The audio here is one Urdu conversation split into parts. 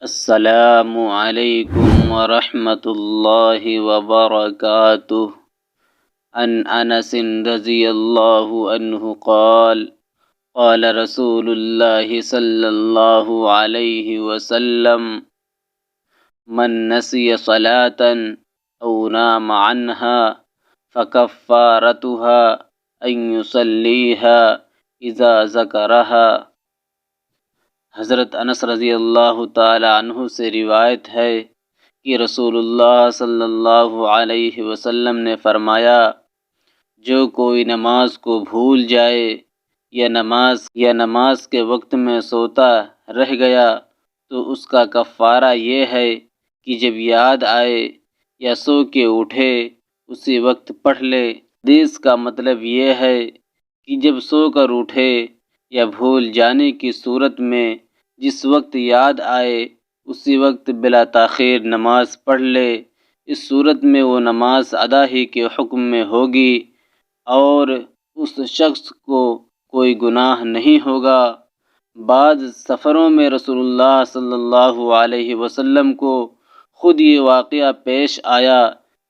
السلام علیکم ورحمۃ اللہ وبرکاتہ۔ عن انس رضی اللہ عنہ قال قال رسول اللہ صلی اللہ علیہ وسلم من نسی صلاة او نام عنها فکفارتها ان یصلیها اذا ذکرها۔ حضرت انس رضی اللہ تعالی عنہ سے روایت ہے کہ رسول اللہ صلی اللہ علیہ وسلم نے فرمایا، جو کوئی نماز کو بھول جائے یا نماز کے وقت میں سوتا رہ گیا تو اس کا کفارہ یہ ہے کہ جب یاد آئے یا سو کے اٹھے اسی وقت پڑھ لے۔ حدیث کا مطلب یہ ہے کہ جب سو کر اٹھے یا بھول جانے کی صورت میں جس وقت یاد آئے اسی وقت بلا تاخیر نماز پڑھ لے۔ اس صورت میں وہ نماز ادا ہی کے حکم میں ہوگی اور اس شخص کو کوئی گناہ نہیں ہوگا۔ بعض سفروں میں رسول اللہ صلی اللہ علیہ وسلم کو خود یہ واقعہ پیش آیا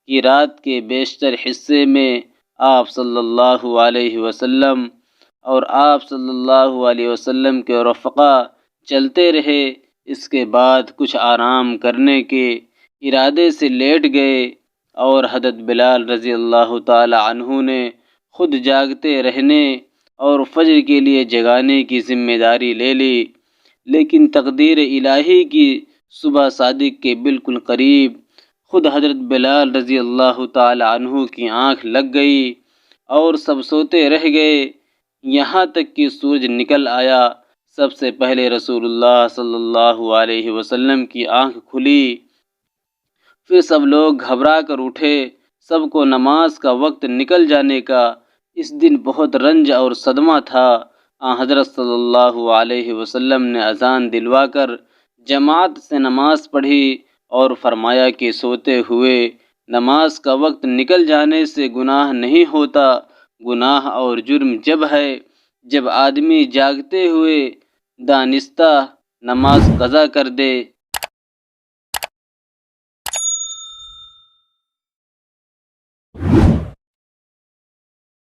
کہ رات کے بیشتر حصے میں آپ صلی اللہ علیہ وسلم اور آپ صلی اللہ علیہ وسلم کے رفقا چلتے رہے، اس کے بعد کچھ آرام کرنے کے ارادے سے لیٹ گئے اور حضرت بلال رضی اللہ تعالی عنہ نے خود جاگتے رہنے اور فجر کے لیے جگانے کی ذمہ داری لے لی، لیکن تقدیر الہی کی صبح صادق کے بالکل قریب خود حضرت بلال رضی اللہ تعالی عنہ کی آنکھ لگ گئی اور سب سوتے رہ گئے، یہاں تک کہ سورج نکل آیا۔ سب سے پہلے رسول اللہ صلی اللہ علیہ وسلم کی آنکھ کھلی، پھر سب لوگ گھبرا کر اٹھے، سب کو نماز کا وقت نکل جانے کا اس دن بہت رنج اور صدمہ تھا۔ حضرت صلی اللہ علیہ وسلم نے اذان دلوا کر جماعت سے نماز پڑھی اور فرمایا کہ سوتے ہوئے نماز کا وقت نکل جانے سے گناہ نہیں ہوتا، گناہ اور جرم جب ہے جب آدمی جاگتے ہوئے دانستہ نماز قضا کر دے۔